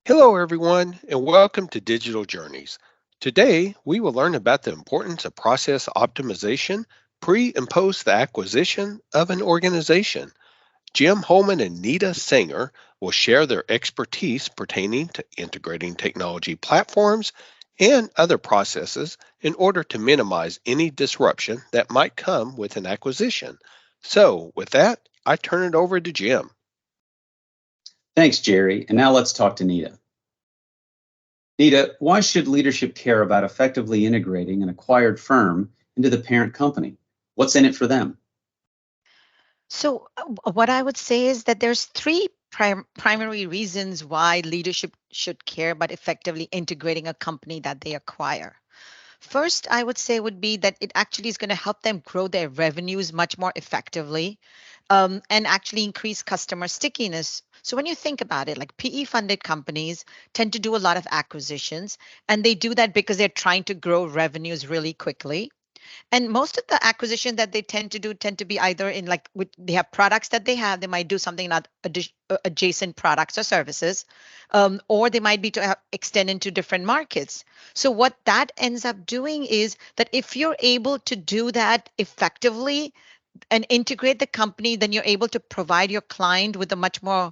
Hello, everyone, and welcome to Digital Journeys. Today, we will learn about the importance of process optimization pre and post the acquisition of an organization. Jim Holman and Nita Sanger will share their expertise pertaining to integrating technology platforms and other processes in order to minimize any disruption that might come with an acquisition. So, with that, I turn it over to Jim. Thanks, Jerry. And now let's talk to Nita. Nita, why should leadership care about effectively integrating an acquired firm into the parent company? What's in it for them? What I would say is that there's three primary reasons why leadership should care about effectively integrating a company that they acquire. First, I would say would be that it actually is going to help them grow their revenues much more effectively, and actually increase customer stickiness. So when you think about it, like PE funded companies tend to do a lot of acquisitions, and they do that because they're trying to grow revenues really quickly. And most of the acquisitions that they tend to do tend to be either in like they have products that they have, they might do something not adjacent products or services, or they might be to extend into different markets. So what that ends up doing is that if you're able to do that effectively and integrate the company, then you're able to provide your client with a much more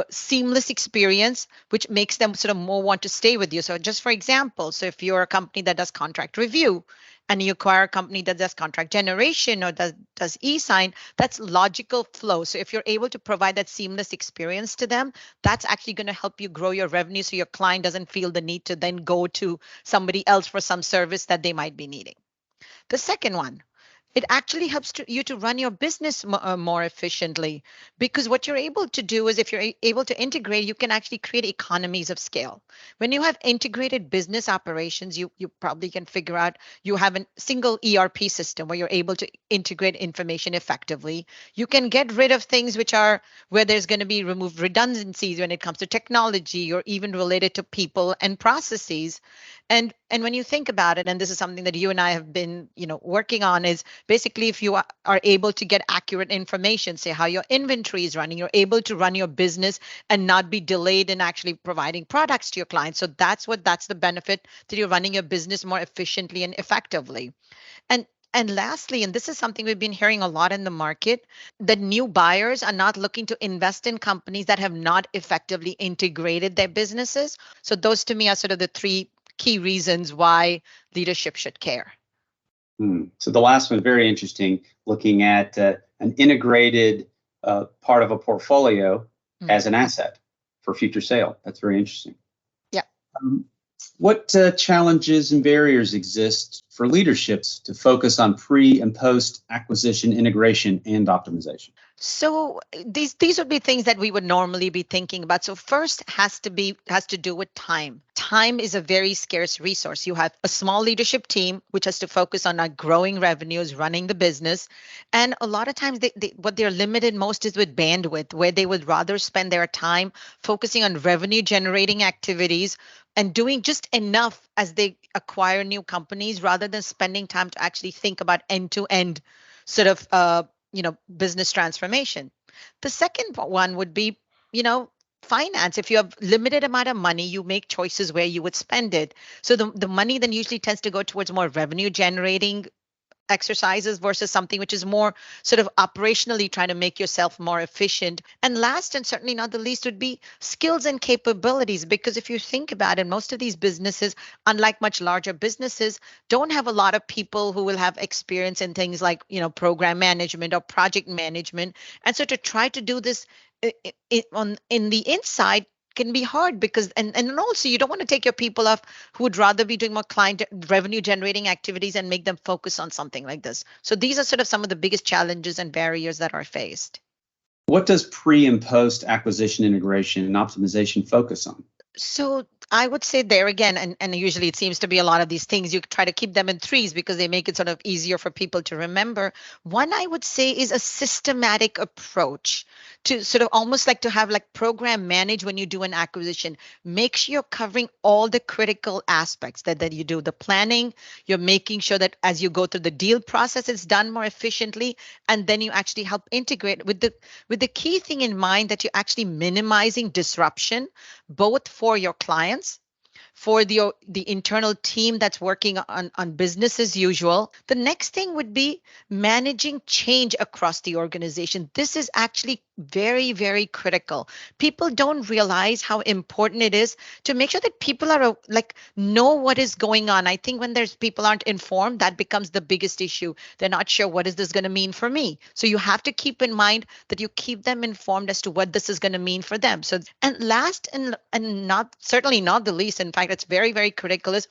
seamless experience, which makes them sort of more want to stay with you. So just for example, so if you're a company that does contract review and you acquire a company that does contract generation or does e-sign, that's logical flow. So if you're able to provide that seamless experience to them, that's actually going to help you grow your revenue so your client doesn't feel the need to then go to somebody else for some service that they might be needing. The second one, it actually helps you to run your business more efficiently, because what you're able to do is if you're able to integrate, you can actually create economies of scale. When you have integrated business operations, you probably can figure out you have a single ERP system where you're able to integrate information effectively. You can get rid of things which are where there's going to be removed redundancies when it comes to technology or even related to people and processes. And when you think about it, and this is something that you and I have been, working on, is basically if you are able to get accurate information, say how your inventory is running, you're able to run your business and not be delayed in actually providing products to your clients. So that's the benefit, that you're running your business more efficiently and effectively. And lastly, and this is something we've been hearing a lot in the market, that new buyers are not looking to invest in companies that have not effectively integrated their businesses. So those to me are sort of the three key reasons why leadership should care. So the last one is very interesting, looking at an integrated part of a portfolio as an asset for future sale. That's very interesting. Yeah. What challenges and barriers exist for leaderships to focus on pre and post acquisition integration and optimization? So these would be things that we would normally be thinking about. So first has to do with time. Time is a very scarce resource. You have a small leadership team which has to focus on growing revenues, running the business, and a lot of times what they're limited most is with bandwidth, where they would rather spend their time focusing on revenue generating activities and doing just enough as they acquire new companies, rather than spending time to actually think about end-to-end sort of business transformation. The second one would be, finance. If you have limited amount of money, you make choices where you would spend it. So the money then usually tends to go towards more revenue generating exercises versus something which is more sort of operationally trying to make yourself more efficient. And last, and certainly not the least, would be skills and capabilities. Because if you think about it, most of these businesses, unlike much larger businesses, don't have a lot of people who will have experience in things like, program management or project management. And so to try to do this in the inside can be hard, because and also you don't want to take your people off who would rather be doing more client revenue generating activities and make them focus on something like this. So these are sort of some of the biggest challenges and barriers that are faced. What does pre and post acquisition integration and optimization focus on? So I would say there again, and usually it seems to be a lot of these things, you try to keep them in threes because they make it sort of easier for people to remember. One I would say is a systematic approach to sort of almost like to have like program manage when you do an acquisition. Make sure you're covering all the critical aspects that you do the planning, you're making sure that as you go through the deal process, it's done more efficiently, and then you actually help integrate with the key thing in mind that you're actually minimizing disruption both for your clients, for the internal team that's working on business as usual. The next thing would be managing change across the organization. This is actually very, very critical. People don't realize how important it is to make sure that people are like know what is going on. I think when there's people aren't informed, that becomes the biggest issue. They're not sure what is this going to mean for me. So you have to keep in mind that you keep them informed as to what this is going to mean for them. So and last and not certainly not the least, in fact, it's very, very critical is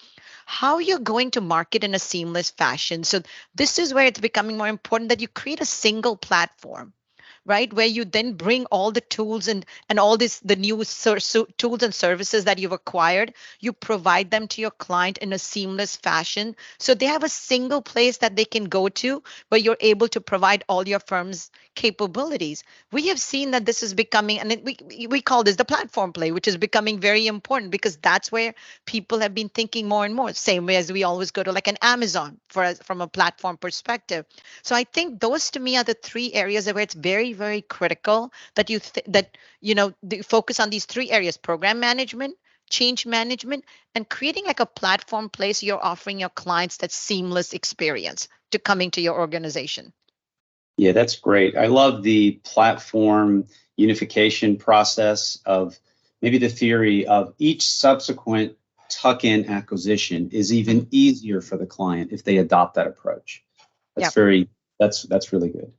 how you're going to market in a seamless fashion. So this is where it's becoming more important that you create a single platform, right, where you then bring all the tools and all this the new tools and services that you've acquired, you provide them to your client in a seamless fashion so they have a single place that they can go to where you're able to provide all your firm's capabilities. We have seen that this is becoming, and we call this the platform play, which is becoming very important because that's where people have been thinking more and more, same way as we always go to like an Amazon from a platform perspective. So I think those to me are the three areas where it's very, very critical that focus on these three areas: program management, change management, and creating like a platform place you're offering your clients that seamless experience to coming to your organization. Yeah, that's great. I love the platform unification process of maybe the theory of each subsequent tuck-in acquisition is even easier for the client if they adopt that approach. That's Yep. that's really good.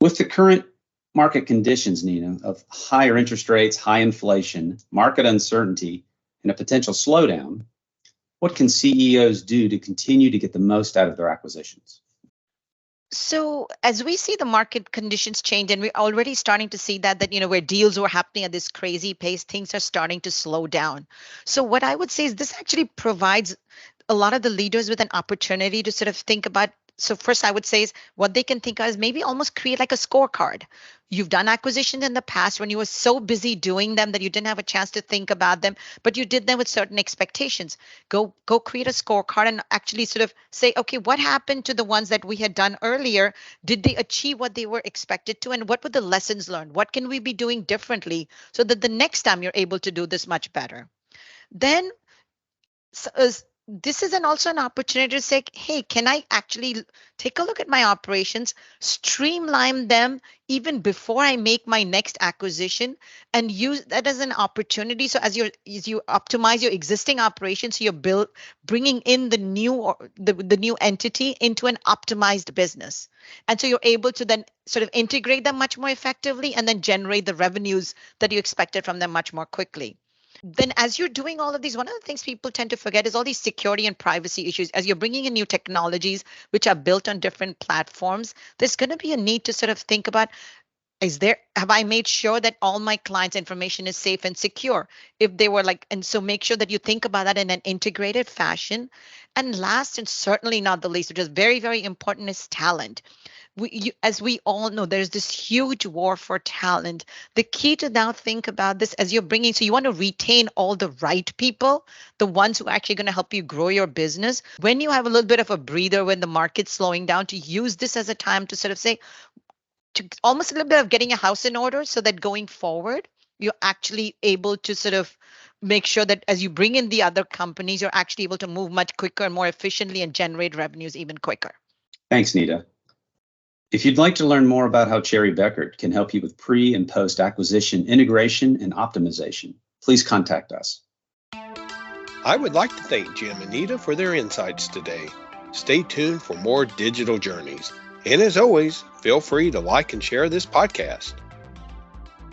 With the current market conditions, Nina, of higher interest rates, high inflation, market uncertainty, and a potential slowdown, what can CEOs do to continue to get the most out of their acquisitions? So as we see the market conditions change, and we're already starting to see that where deals were happening at this crazy pace, things are starting to slow down. So what I would say is this actually provides a lot of the leaders with an opportunity to sort of think about. So first I would say is what they can think of is maybe almost create like a scorecard. You've done acquisitions in the past when you were so busy doing them that you didn't have a chance to think about them, but you did them with certain expectations. Go create a scorecard and actually sort of say, okay, what happened to the ones that we had done earlier? Did they achieve what they were expected to? And what were the lessons learned? What can we be doing differently so that the next time you're able to do this much better? Then this is also an opportunity to say, hey, can I actually take a look at my operations, streamline them even before I make my next acquisition, and use that as an opportunity. So as you optimize your existing operations, so you're bringing in the new entity into an optimized business. And so you're able to then sort of integrate them much more effectively and then generate the revenues that you expected from them much more quickly. Then as you're doing all of these, one of the things people tend to forget is all these security and privacy issues. As you're bringing in new technologies which are built on different platforms, there's going to be a need to sort of think about, have I made sure that all my clients' information is safe and secure? If they were like, and so make sure that you think about that in an integrated fashion. And last and certainly not the least, which is very, very important, is talent. As we all know, there's this huge war for talent. The key to now think about this as you're bringing, so you want to retain all the right people, the ones who are actually going to help you grow your business. When you have a little bit of a breather, when the market's slowing down, to use this as a time to sort of say, to almost a little bit of getting a house in order so that going forward, you're actually able to sort of make sure that as you bring in the other companies, you're actually able to move much quicker and more efficiently and generate revenues even quicker. Thanks, Nita. If you'd like to learn more about how Cherry Bekaert can help you with pre and post acquisition integration and optimization, please contact us. I would like to thank Jim and Nita for their insights today. Stay tuned for more digital journeys. And as always, feel free to like and share this podcast.